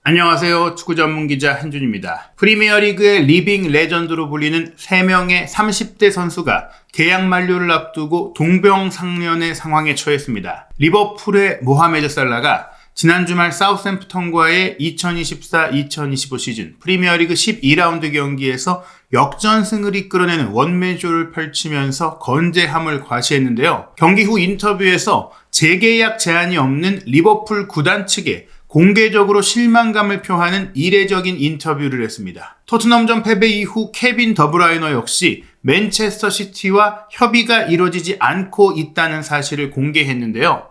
안녕하세요. 축구 전문 기자 한준입니다. 프리미어리그의 리빙 레전드로 불리는 3명의 30대 선수가 계약 만료를 앞두고 동병상련의 상황에 처했습니다. 리버풀의 모하메드 살라가 지난 주말 사우샘프턴과의 2024-2025 시즌 프리미어리그 12라운드 경기에서 역전승을 이끌어내는 원맨쇼를 펼치면서 건재함을 과시했는데요. 경기 후 인터뷰에서 재계약 제한이 없는 리버풀 구단 측에 공개적으로 실망감을 표하는 이례적인 인터뷰를 했습니다. 토트넘전 패배 이후 케빈 더브라이너 역시 맨체스터 시티와 협의가 이루어지지 않고 있다는 사실을 공개했는데요.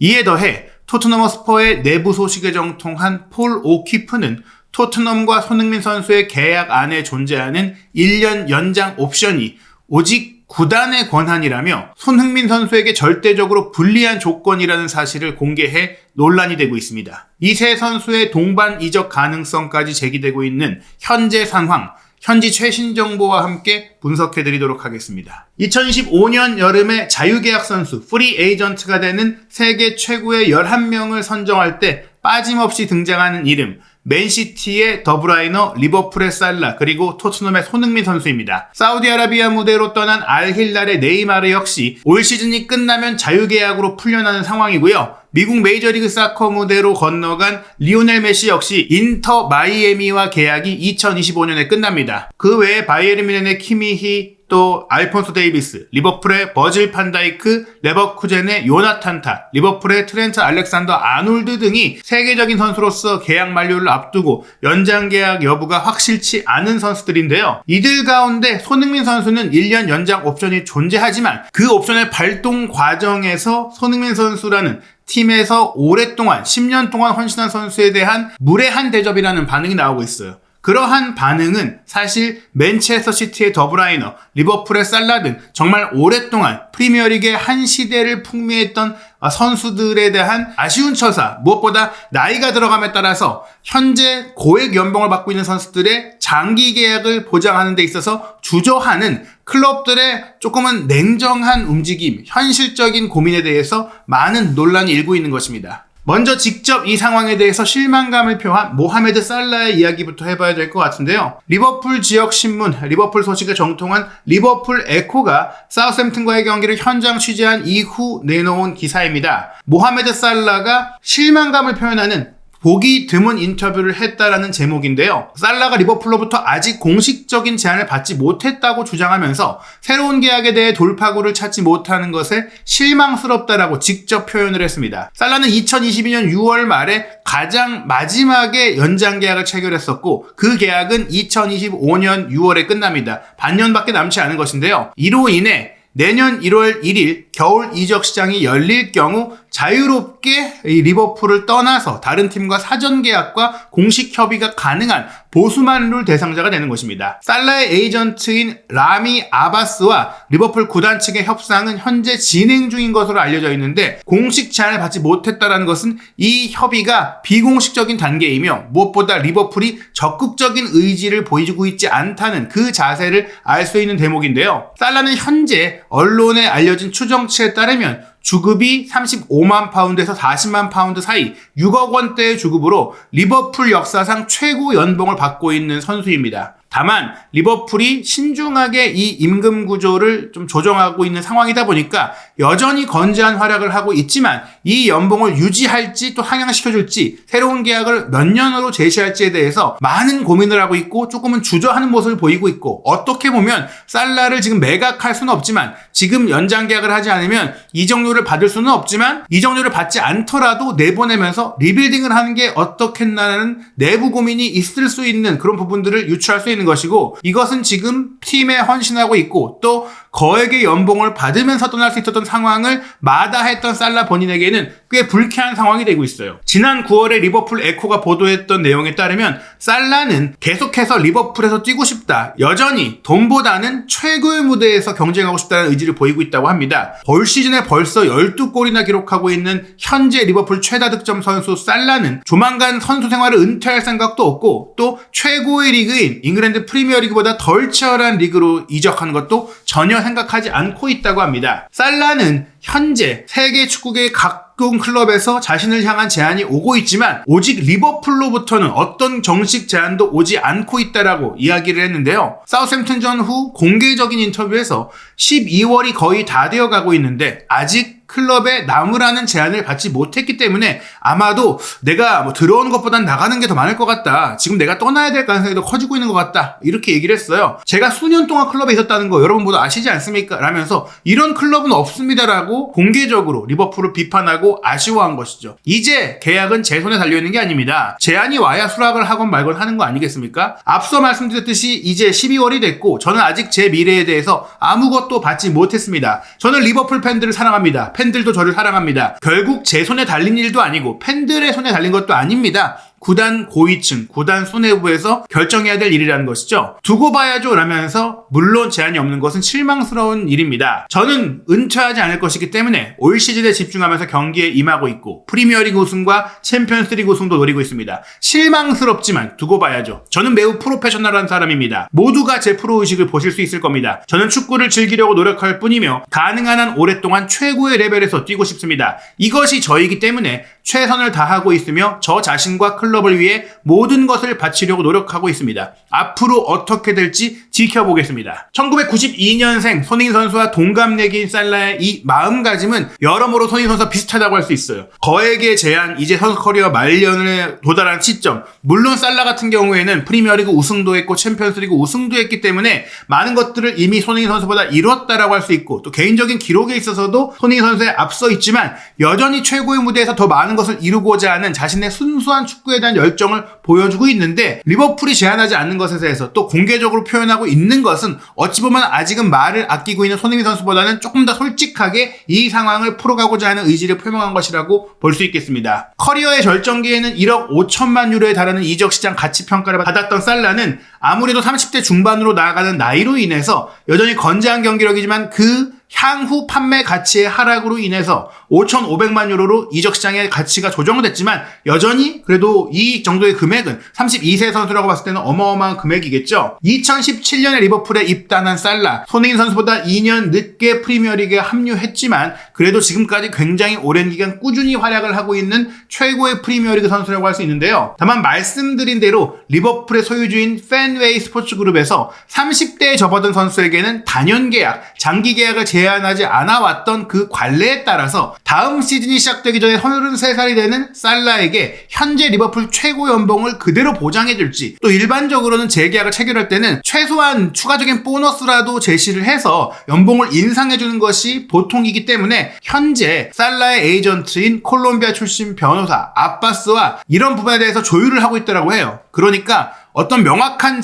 이에 더해 토트넘 허스퍼의 내부 소식에 정통한 폴 오키프는 토트넘과 손흥민 선수의 계약 안에 존재하는 1년 연장 옵션이 오직 구단의 권한이라며 손흥민 선수에게 절대적으로 불리한 조건이라는 사실을 공개해 논란이 되고 있습니다. 이 세 선수의 동반 이적 가능성까지 제기되고 있는 현재 상황, 현지 최신 정보와 함께 분석해드리도록 하겠습니다. 2025년 여름에 자유계약 선수, 프리 에이전트가 되는 세계 최고의 11명을 선정할 때 빠짐없이 등장하는 이름, 맨시티의 더브라이너, 리버풀의 살라, 그리고 토트넘의 손흥민 선수입니다. 사우디아라비아 무대로 떠난 알힐랄의 네이마르 역시 올 시즌이 끝나면 자유계약으로 풀려나는 상황이고요. 미국 메이저리그 사커 무대로 건너간 리오넬 메시 역시 인터 마이애미와 계약이 2025년에 끝납니다. 그 외에 바이에른 뮌헨의 키미히, 또 알폰소 데이비스, 리버풀의 버질 판다이크, 레버쿠젠의 요나탄 타, 리버풀의 트렌트 알렉산더 아놀드 등이 세계적인 선수로서 계약 만료를 앞두고 연장 계약 여부가 확실치 않은 선수들인데요. 이들 가운데 손흥민 선수는 1년 연장 옵션이 존재하지만 그 옵션의 발동 과정에서 손흥민 선수라는 팀에서 오랫동안 10년 동안 헌신한 선수에 대한 무례한 대접이라는 반응이 나오고 있어요. 그러한 반응은 사실 맨체스터 시티의 더브라이너, 리버풀의 살라 등 정말 오랫동안 프리미어리그의 한 시대를 풍미했던 선수들에 대한 아쉬운 처사, 무엇보다 나이가 들어감에 따라서 현재 고액 연봉을 받고 있는 선수들의 장기 계약을 보장하는 데 있어서 주저하는 클럽들의 조금은 냉정한 움직임, 현실적인 고민에 대해서 많은 논란이 일고 있는 것입니다. 먼저 직접 이 상황에 대해서 실망감을 표한 모하메드 살라의 이야기부터 해봐야 될 것 같은데요. 리버풀 지역 신문, 리버풀 소식에 정통한 리버풀 에코가 사우샘프턴과의 경기를 현장 취재한 이후 내놓은 기사입니다. 모하메드 살라가 실망감을 표현하는 보기 드문 인터뷰를 했다라는 제목인데요. 살라가 리버풀로부터 아직 공식적인 제안을 받지 못했다고 주장하면서 새로운 계약에 대해 돌파구를 찾지 못하는 것에 실망스럽다라고 직접 표현을 했습니다. 살라는 2022년 6월 말에 가장 마지막에 연장 계약을 체결했었고 그 계약은 2025년 6월에 끝납니다. 반년밖에 남지 않은 것인데요. 이로 인해 내년 1월 1일 겨울 이적 시장이 열릴 경우 자유롭게 리버풀을 떠나서 다른 팀과 사전 계약과 공식 협의가 가능한 보수만 룰 대상자가 되는 것입니다. 살라의 에이전트인 라미 아바스와 리버풀 구단 측의 협상은 현재 진행 중인 것으로 알려져 있는데 공식 제안을 받지 못했다는 것은 이 협의가 비공식적인 단계이며 무엇보다 리버풀이 적극적인 의지를 보이고 있지 않다는 그 자세를 알 수 있는 대목인데요. 살라는 현재 언론에 알려진 추정치에 따르면 주급이 35만 파운드에서 40만 파운드 사이 6억 원대의 주급으로 리버풀 역사상 최고 연봉을 받고 있는 선수입니다. 다만 리버풀이 신중하게 이 임금 구조를 좀 조정하고 있는 상황이다 보니까 여전히 건재한 활약을 하고 있지만 이 연봉을 유지할지 또 하향시켜줄지 새로운 계약을 몇 년으로 제시할지에 대해서 많은 고민을 하고 있고 조금은 주저하는 모습을 보이고 있고 어떻게 보면 살라를 지금 매각할 수는 없지만 지금 연장 계약을 하지 않으면 이적료를 받을 수는 없지만 이적료를 받지 않더라도 내보내면서 리빌딩을 하는 게 어떻겠나라는 내부 고민이 있을 수 있는 그런 부분들을 유추할 수 있는 것이고 이것은 지금 팀에 헌신하고 있고 또 거액의 연봉을 받으면서 떠날 수 있었던 상황을 마다했던 살라 본인에게는 꽤 불쾌한 상황이 되고 있어요. 지난 9월에 리버풀 에코가 보도했던 내용에 따르면 살라는 계속해서 리버풀에서 뛰고 싶다. 여전히 돈보다는 최고의 무대에서 경쟁하고 싶다는 의지를 보이고 있다고 합니다. 올 시즌에 벌써 12골이나 기록하고 있는 현재 리버풀 최다 득점 선수 살라는 조만간 선수 생활을 은퇴할 생각도 없고 또 최고의 리그인 잉글랜드 프리미어리그보다 덜 치열한 리그로 이적하는 것도 전혀 생각하지 않고 있다고 합니다. 살라는 현재 세계 축구계의 각 각종 클럽에서 자신을 향한 제안이 오고 있지만 오직 리버풀로부터는 어떤 정식 제안도 오지 않고 있다라고 이야기를 했는데요. 사우샘프턴전 후 공개적인 인터뷰에서 12월이 거의 다 되어가고 있는데 아직 클럽에 남으라는 제안을 받지 못했기 때문에 아마도 내가 들어오는 것보단 나가는 게 더 많을 것 같다. 지금 내가 떠나야 될 가능성이 더 커지고 있는 것 같다. 이렇게 얘기를 했어요. 제가 수년 동안 클럽에 있었다는 거 여러분 모두 아시지 않습니까? 라면서 이런 클럽은 없습니다라고 공개적으로 리버풀을 비판하고 아쉬워한 것이죠. 이제 계약은 제 손에 달려있는 게 아닙니다. 제안이 와야 수락을 하건 말건 하는 거 아니겠습니까? 앞서 말씀드렸듯이 이제 12월이 됐고 저는 아직 제 미래에 대해서 아무것도 받지 못했습니다. 저는 리버풀 팬들을 사랑합니다. 팬들도 저를 사랑합니다. 결국 제 손에 달린 일도 아니고 팬들의 손에 달린 것도 아닙니다. 구단 고위층, 구단 수뇌부에서 결정해야 될 일이라는 것이죠. 두고 봐야죠 라면서 물론 제한이 없는 것은 실망스러운 일입니다. 저는 은퇴하지 않을 것이기 때문에 올 시즌에 집중하면서 경기에 임하고 있고 프리미어리그 우승과 챔피언스리그 우승도 노리고 있습니다. 실망스럽지만 두고 봐야죠. 저는 매우 프로페셔널한 사람입니다. 모두가 제 프로의식을 보실 수 있을 겁니다. 저는 축구를 즐기려고 노력할 뿐이며 가능한 한 오랫동안 최고의 레벨에서 뛰고 싶습니다. 이것이 저이기 때문에 최선을 다하고 있으며 저 자신과 클럽을 위해 모든 것을 바치려고 노력하고 있습니다. 앞으로 어떻게 될지 지켜보겠습니다. 1992년생 손흥민 선수와 동갑내기인 살라의 이 마음가짐은 여러모로 손흥민 선수와 비슷하다고 할 수 있어요. 거액의 제한, 이제 선수 커리어 말년에 도달한 시점. 물론 살라 같은 경우에는 프리미어리그 우승도 했고 챔피언스리그 우승도 했기 때문에 많은 것들을 이미 손흥민 선수보다 이뤘다라고 할 수 있고 또 개인적인 기록에 있어서도 손흥민 선수에 앞서 있지만 여전히 최고의 무대에서 더 많은 것을 이루고자 하는 자신의 순수한 축구에 대한 열정을 보여주고 있는데 리버풀이 제안하지 않는 것에 대해서 또 공개적으로 표현하고 있는 것은 어찌 보면 아직은 말을 아끼고 있는 손흥민 선수보다는 조금 더 솔직하게 이 상황을 풀어가고자 하는 의지를 표명한 것이라고 볼 수 있겠습니다. 커리어의 절정기에는 1억 5천만 유로에 달하는 이적 시장 가치 평가를 받았던 살라는 아무래도 30대 중반으로 나아가는 나이로 인해서 여전히 건재한 경기력이지만 그 향후 판매 가치의 하락으로 인해서 5,500만 유로로 이적 시장의 가치가 조정됐지만 여전히 그래도 이 정도의 금액은 32세 선수라고 봤을 때는 어마어마한 금액이겠죠. 2017년에 리버풀에 입단한 살라, 손흥민 선수보다 2년 늦게 프리미어리그에 합류했지만 그래도 지금까지 굉장히 오랜 기간 꾸준히 활약을 하고 있는 최고의 프리미어리그 선수라고 할 수 있는데요. 다만 말씀드린 대로 리버풀의 소유주인 팬웨이 스포츠그룹에서 30대에 접어든 선수에게는 단연 계약, 장기 계약을 제한하지 않아왔던 그 관례에 따라서 다음 시즌이 시작되기 전에 33살이 되는 살라에게 현재 리버풀 최고 연봉을 그대로 보장해줄지 또 일반적으로는 재계약을 체결할 때는 최소한 추가적인 보너스라도 제시를 해서 연봉을 인상해주는 것이 보통이기 때문에 현재 살라의 에이전트인 콜롬비아 출신 변호사 아바스와 이런 부분에 대해서 조율을 하고 있다고 해요. 그러니까 어떤 명확한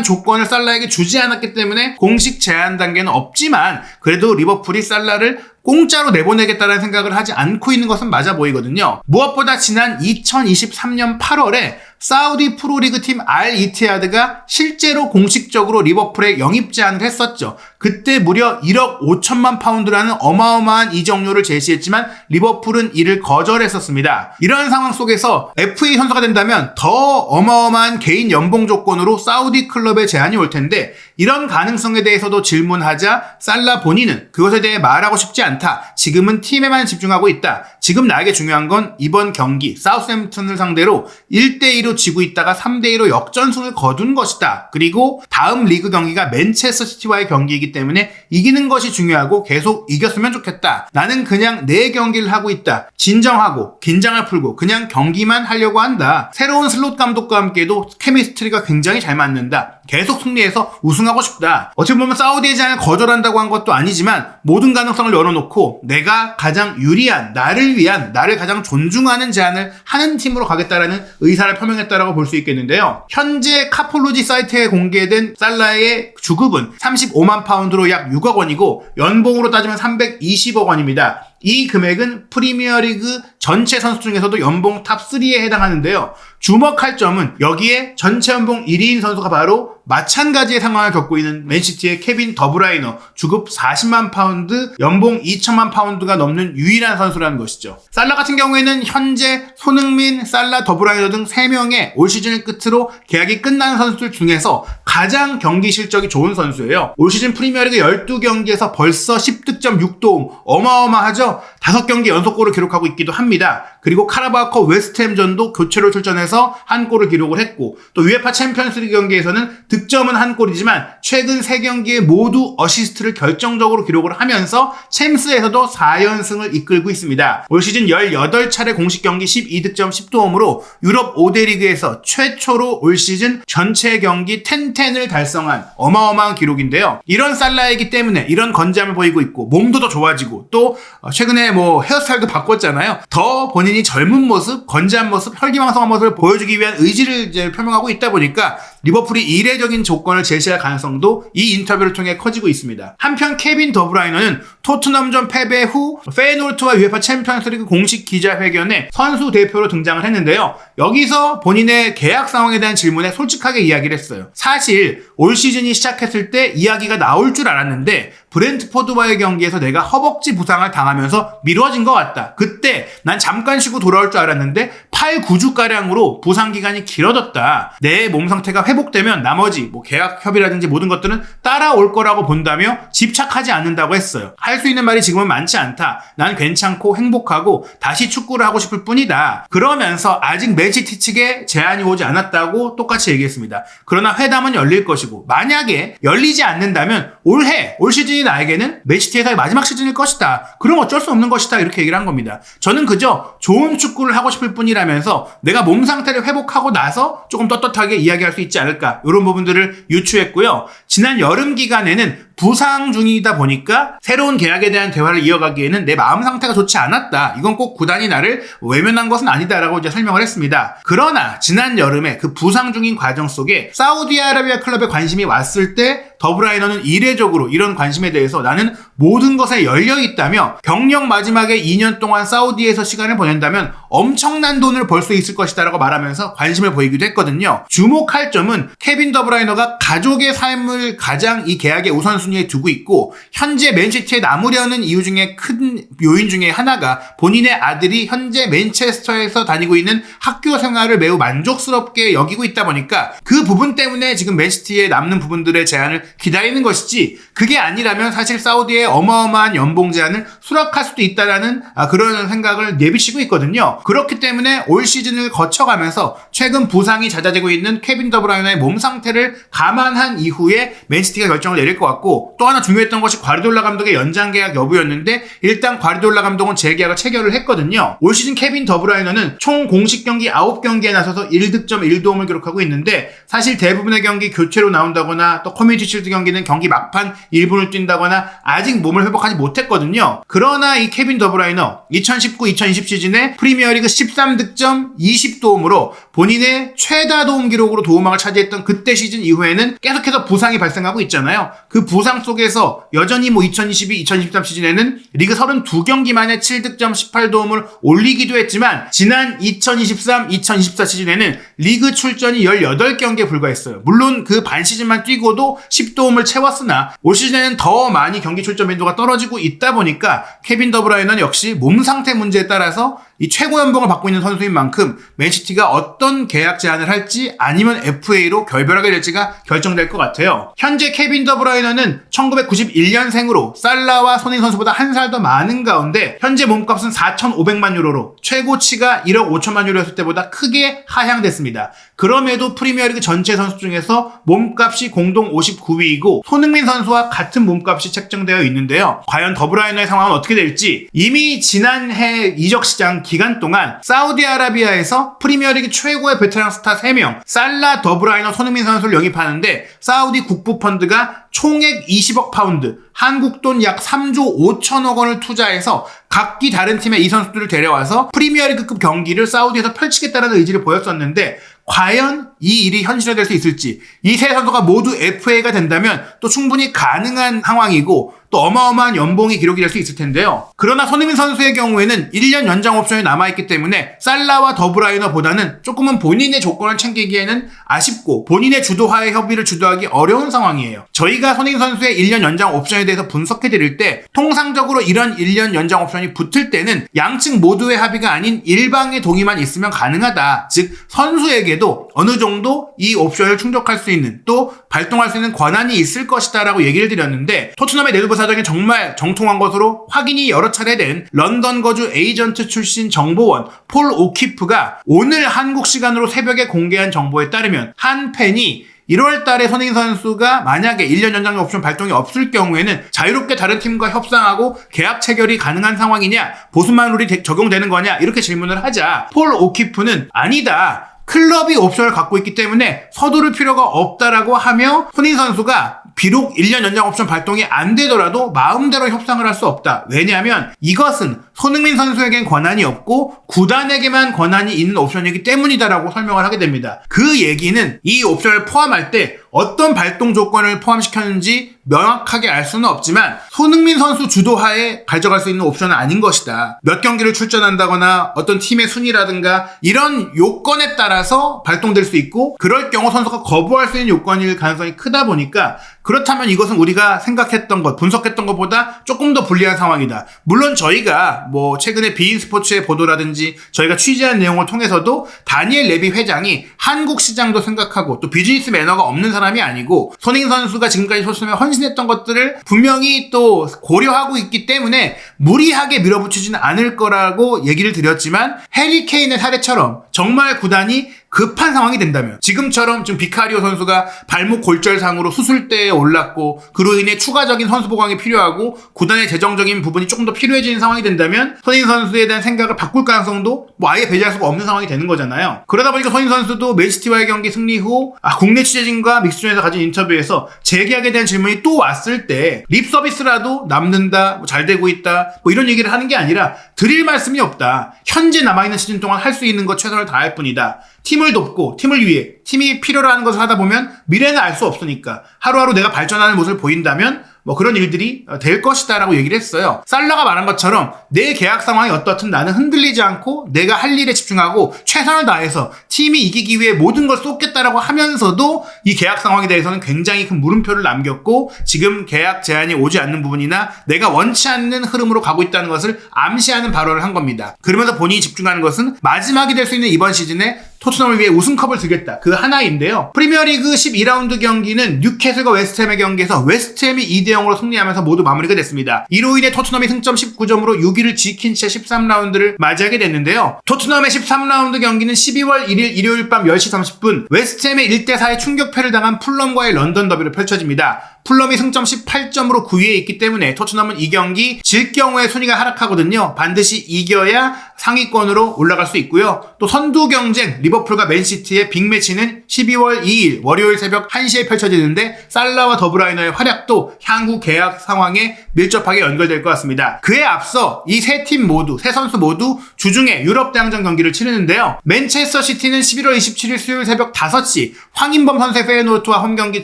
조건을 살라에게 주지 않았기 때문에 공식 제한 단계는 없지만 그래도 리버풀이 살라를 공짜로 내보내겠다는 생각을 하지 않고 있는 것은 맞아 보이거든요. 무엇보다 지난 2023년 8월에 사우디 프로리그 팀 알 이티하드가 실제로 공식적으로 리버풀에 영입 제안을 했었죠. 그때 무려 1억 5천만 파운드라는 어마어마한 이적료를 제시했지만 리버풀은 이를 거절했었습니다. 이런 상황 속에서 FA 선수가 된다면 더 어마어마한 개인 연봉 조건으로 사우디 클럽에 제안이 올 텐데 이런 가능성에 대해서도 질문하자 살라 본인은 그것에 대해 말하고 싶지 않다. 지금은 팀에만 집중하고 있다. 지금 나에게 중요한 건 이번 경기 사우샘프턴을 상대로 1대2로 지고 있다가 3대2로 역전승을 거둔 것이다. 그리고 다음 리그 경기가 맨체스터 시티와의 경기이기 때문에 이기는 것이 중요하고 계속 이겼으면 좋겠다. 나는 그냥 내 경기를 하고 있다. 진정하고 긴장을 풀고 그냥 경기만 하려고 한다. 새로운 슬롯 감독과 함께도 케미스트리가 굉장히 잘 맞는다. 계속 승리해서 우승하고 싶다. 어떻게 보면 사우디의 제안을 거절한다고 한 것도 아니지만 모든 가능성을 열어놓고 내가 가장 유리한, 나를 위한, 나를 가장 존중하는 제안을 하는 팀으로 가겠다라는 의사를 표명했다라고 볼 수 있겠는데요. 현재 카폴로지 사이트에 공개된 살라의 주급은 35만 파운드로 약 6억 원이고 연봉으로 따지면 320억 원입니다. 이 금액은 프리미어리그 전체 선수 중에서도 연봉 탑3에 해당하는데요. 주목할 점은 여기에 전체 연봉 1위인 선수가 바로 마찬가지의 상황을 겪고 있는 맨시티의 케빈 더브라이너 주급 40만 파운드, 연봉 2천만 파운드가 넘는 유일한 선수라는 것이죠. 살라 같은 경우에는 현재 손흥민, 살라, 더브라이너 등 3명의 올 시즌을 끝으로 계약이 끝난 선수들 중에서 가장 경기 실적이 좋은 선수예요. 올 시즌 프리미어리그 12경기에서 벌써 10득점 6도움 어마어마하죠. 5경기 연속골을 기록하고 있기도 합니다. 그리고 카라바오컵 웨스트햄전도 교체로 출전해서 한 골을 기록을 했고 또 UEFA 챔피언스리그 경기에서는 득점은 한 골이지만 최근 3경기에 모두 어시스트를 결정적으로 기록을 하면서 챔스에서도 4연승을 이끌고 있습니다. 올 시즌 18차례 공식 경기 12득점 10도움으로 유럽 5대 리그에서 최초로 올 시즌 전체 경기 10-10을 달성한 어마어마한 기록인데요. 이런 살라이기 때문에 이런 건재함을 보이고 있고 몸도 더 좋아지고 또 최근에 헤어스타일도 바꿨잖아요. 더 본인이 젊은 모습, 건재한 모습, 혈기왕성한 모습을 보여주기 위한 의지를 이제 표명하고 있다 보니까 리버풀이 이례적인 조건을 제시할 가능성도 이 인터뷰를 통해 커지고 있습니다. 한편 케빈 더브라이너는 토트넘전 패배 후 페이노르트와 UEFA 챔피언스리그 공식 기자회견에 선수 대표로 등장을 했는데요. 여기서 본인의 계약 상황에 대한 질문에 솔직하게 이야기를 했어요. 사실 올 시즌이 시작했을 때 이야기가 나올 줄 알았는데 브렌트포드와의 경기에서 내가 허벅지 부상을 당하면서 미뤄진 것 같다. 그때 난 잠깐 쉬고 돌아올 줄 알았는데 8, 9주가량으로 부상 기간이 길어졌다. 내 몸 상태가 회복되면 나머지 계약 협의라든지 모든 것들은 따라올 거라고 본다며 집착하지 않는다고 했어요. 할 수 있는 말이 지금은 많지 않다. 난 괜찮고 행복하고 다시 축구를 하고 싶을 뿐이다. 그러면서 아직 맨시티 측에 제안이 오지 않았다고 똑같이 얘기했습니다. 그러나 회담은 열릴 것이고 만약에 열리지 않는다면 올 시즌이 나에게는 맨시티에서의 마지막 시즌일 것이다. 그럼 어쩔 수 없는 것이다. 이렇게 얘기를 한 겁니다. 저는 그저 좋은 축구를 하고 싶을 뿐이라면서 내가 몸 상태를 회복하고 나서 조금 떳떳하게 이야기할 수 있지 않을까 이런 부분들을 유추했고요. 지난 여름 기간에는 부상 중이다 보니까 새로운 계약에 대한 대화를 이어가기에는 내 마음 상태가 좋지 않았다. 이건 꼭 구단이 나를 외면한 것은 아니다라고 이제 설명을 했습니다. 그러나 지난 여름에 그 부상 중인 과정 속에 사우디아라비아 클럽에 관심이 왔을 때 더브라이너는 이례적으로 이런 관심에 대해서 나는 모든 것에 열려있다며 경력 마지막에 2년 동안 사우디에서 시간을 보낸다면 엄청난 돈을 벌 수 있을 것이다 라고 말하면서 관심을 보이기도 했거든요. 주목할 점은 케빈 더브라이너가 가족의 삶을 가장 이 계약의 우선순위에 두고 있고 현재 맨시티에 남으려는 이유 중에 큰 요인 중에 하나가 본인의 아들이 현재 맨체스터에서 다니고 있는 학교 생활을 매우 만족스럽게 여기고 있다 보니까 그 부분 때문에 지금 맨시티에 남는 부분들의 제안을 기다리는 것이지 그게 아니라면 사실 사우디의 어마어마한 연봉 제한을 수락할 수도 있다라는 그런 생각을 내비치고 있거든요. 그렇기 때문에 올 시즌을 거쳐가면서 최근 부상이 잦아지고 있는 케빈 더브라이너의 몸 상태를 감안한 이후에 맨시티가 결정을 내릴 것 같고 또 하나 중요했던 것이 과르디올라 감독의 연장 계약 여부였는데 일단 과르디올라 감독은 재계약을 체결을 했거든요. 올 시즌 케빈 더브라이너는 총 공식 경기 9경기에 나서서 1득점 1도움을 기록하고 있는데 사실 대부분의 경기 교체로 나온다거나 또 커뮤니티 실드 경기는 경기 막판 1분을 뛴다거나 아직 몸을 회복하지 못했거든요. 그러나 이 케빈 더브라이너 2019-2020 시즌에 프리미어리그 13득점 20도움으로 본인의 최다 도움 기록으로 도움왕을 차지했던 그때 시즌 이후에는 계속해서 부상이 발생하고 있잖아요. 그 부상 속에서 여전히 2022-2023 시즌에는 리그 32경기 만에 7득점 18도움을 올리기도 했지만 지난 2023-2024 시즌에는 리그 출전이 18경기에 불과했어요. 물론 그 반 시즌만 뛰고도 10도움을 채웠으나 올 시즌에는 더 많이 경기 출전 빈도가 떨어지고 있다 보니까 케빈 더브라이너는 역시 몸 상태 문제에 따라서 이 최고 연봉을 받고 있는 선수인 만큼 맨시티가 어떤 계약 제안을 할지 아니면 FA로 결별하게 될지가 결정될 것 같아요. 현재 케빈 더브라이너는 1991년생으로 살라와 손흥민 선수보다 한 살 더 많은 가운데 현재 몸값은 4,500만 유로로 최고치가 1억 5천만 유로였을 때보다 크게 하향됐습니다. 그럼에도 프리미어리그 전체 선수 중에서 몸값이 공동 59위이고 손흥민 선수와 같은 몸값이 책정되어 있는데요. 과연 더브라이너의 상황은 어떻게 될지 이미 지난해 이적 시장 기간 동안 사우디아라비아에서 프리미어리그 최고의 베테랑 스타 3명 살라, 더브라이너, 손흥민 선수를 영입하는데 사우디 국부 펀드가 총액 20억 파운드, 한국 돈 약 3조 5천억 원을 투자해서 각기 다른 팀의 이 선수들을 데려와서 프리미어리그급 경기를 사우디에서 펼치겠다는 의지를 보였었는데 과연 이 일이 현실화될 수 있을지 이 세 선수가 모두 FA가 된다면 또 충분히 가능한 상황이고 또 어마어마한 연봉이 기록이 될 수 있을 텐데요. 그러나 손흥민 선수의 경우에는 1년 연장 옵션이 남아있기 때문에 살라와 더브라이너보다는 조금은 본인의 조건을 챙기기에는 아쉽고 본인의 주도하에 협의를 주도하기 어려운 상황이에요. 저희가 손흥민 선수의 1년 연장 옵션에 대해서 분석해드릴 때 통상적으로 이런 1년 연장 옵션이 붙을 때는 양측 모두의 합의가 아닌 일방의 동의만 있으면 가능하다. 즉 선수에게도 어느 정도 이 옵션을 충족할 수 있는 또 발동할 수 있는 권한이 있을 것이다 라고 얘기를 드렸는데 토트넘의 네드버 사정이 정말 정통한 것으로 확인이 여러 차례 된 런던 거주 에이전트 출신 정보원 폴 오키프가 오늘 한국 시간으로 새벽에 공개한 정보에 따르면 한 팬이 1월 달에 손흥민 선수가 만약에 1년 연장 옵션 발동이 없을 경우에는 자유롭게 다른 팀과 협상하고 계약 체결이 가능한 상황이냐, 보수만 룰이 적용되는 거냐 이렇게 질문을 하자 폴 오키프는 아니다. 클럽이 옵션을 갖고 있기 때문에 서두를 필요가 없다라고 하며 손흥민 선수가 비록 1년 연장 옵션 발동이 안 되더라도 마음대로 협상을 할 수 없다. 왜냐하면 이것은 손흥민 선수에겐 권한이 없고 구단에게만 권한이 있는 옵션이기 때문이다라고 설명을 하게 됩니다. 그 얘기는 이 옵션을 포함할 때 어떤 발동 조건을 포함시켰는지 명확하게 알 수는 없지만 손흥민 선수 주도하에 가져갈 수 있는 옵션은 아닌 것이다. 몇 경기를 출전한다거나 어떤 팀의 순위라든가 이런 요건에 따라서 발동될 수 있고 그럴 경우 선수가 거부할 수 있는 요건일 가능성이 크다 보니까 그렇다면 이것은 우리가 생각했던 것, 분석했던 것보다 조금 더 불리한 상황이다. 물론 저희가 최근에 비인 스포츠의 보도라든지 저희가 취재한 내용을 통해서도 다니엘 레비 회장이 한국 시장도 생각하고 또 비즈니스 매너가 없는 사람이 아니고 손흥민 선수가 지금까지 토트넘에 헌신했던 것들을 분명히 또 고려하고 있기 때문에 무리하게 밀어붙이지는 않을 거라고 얘기를 드렸지만 해리 케인의 사례처럼 정말 구단이 급한 상황이 된다면 지금처럼 지금 비카리오 선수가 발목 골절상으로 수술대에 올랐고 그로 인해 추가적인 선수 보강이 필요하고 구단의 재정적인 부분이 조금 더 필요해지는 상황이 된다면 손흥민 선수에 대한 생각을 바꿀 가능성도 아예 배제할 수가 없는 상황이 되는 거잖아요. 그러다 보니까 손흥민 선수도 맨시티와의 경기 승리 후 국내 취재진과 믹스존에서 가진 인터뷰에서 재계약에 대한 질문이 또 왔을 때 립 서비스라도 남는다, 잘 되고 있다 이런 얘기를 하는 게 아니라 드릴 말씀이 없다. 현재 남아있는 시즌 동안 할 수 있는 것 최선을 다할 뿐이다. 팀을 돕고 팀을 위해 팀이 필요로 하는 것을 하다 보면 미래는 알 수 없으니까 하루하루 내가 발전하는 모습을 보인다면 그런 일들이 될 것이다 라고 얘기를 했어요. 살라가 말한 것처럼 내 계약 상황이 어떻든 나는 흔들리지 않고 내가 할 일에 집중하고 최선을 다해서 팀이 이기기 위해 모든 걸 쏟겠다라고 하면서도 이 계약 상황에 대해서는 굉장히 큰 물음표를 남겼고 지금 계약 제한이 오지 않는 부분이나 내가 원치 않는 흐름으로 가고 있다는 것을 암시하는 발언을 한 겁니다. 그러면서 본인이 집중하는 것은 마지막이 될 수 있는 이번 시즌에 토트넘을 위해 우승컵을 들겠다. 그 하나인데요. 프리미어리그 12라운드 경기는 뉴캐슬과 웨스트햄의 경기에서 웨스트햄이 2대0으로 승리하면서 모두 마무리가 됐습니다. 이로 인해 토트넘이 승점 19점으로 6위를 지킨 채 13라운드를 맞이하게 됐는데요. 토트넘의 13라운드 경기는 12월 1일 일요일 밤 10시 30분 웨스트햄의 1대4의 충격패를 당한 풀럼과의 런던 더비로 펼쳐집니다. 풀럼이 승점 18점으로 9위에 있기 때문에 토트넘은 이 경기 질 경우에 순위가 하락하거든요. 반드시 이겨야 상위권으로 올라갈 수 있고요. 또 선두 경쟁 리버풀과 맨시티의 빅매치는 12월 2일 월요일 새벽 1시에 펼쳐지는데 살라와 더브라이너의 활약도 향후 계약 상황에 밀접하게 연결될 것 같습니다. 그에 앞서 이 세 팀 모두, 세 선수 모두 주중에 유럽 대항전 경기를 치르는데요. 맨체스터 시티는 11월 27일 수요일 새벽 5시 황인범 선수의 페예노르트와 홈경기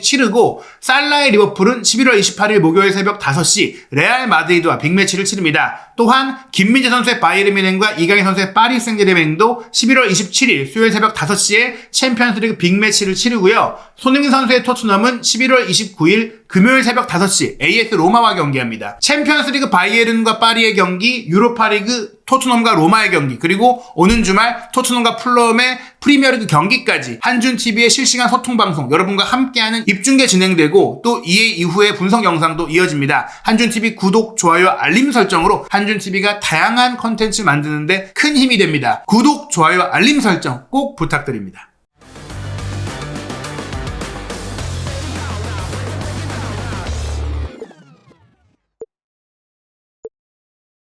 치르고 살라의 리버풀은 11월 28일 목요일 새벽 5시 레알 마드리드와 빅매치를 치릅니다. 또한 김민재 선수의 바이에른 뮌헨과 이강인 선수의 파리 생제르맹도 11월 27일 수요일 새벽 5시에 챔피언스리그 빅매치를 치르고요. 손흥민 선수의 토트넘은 11월 29일 금요일 새벽 5시 AS 로마와 경기합니다. 챔피언스리그 바이에른과 파리의 경기, 유로파리그 토트넘과 로마의 경기, 그리고 오는 주말 토트넘과 풀럼의 프리미어리그 경기까지 한준TV의 실시간 소통방송 여러분과 함께하는 입중계 진행되고 또 이에 이후에 분석 영상도 이어집니다. 한준TV 구독, 좋아요, 알림 설정으로 한준TV가 다양한 컨텐츠 만드는데 큰 힘이 됩니다. 구독, 좋아요, 알림 설정 꼭 부탁드립니다.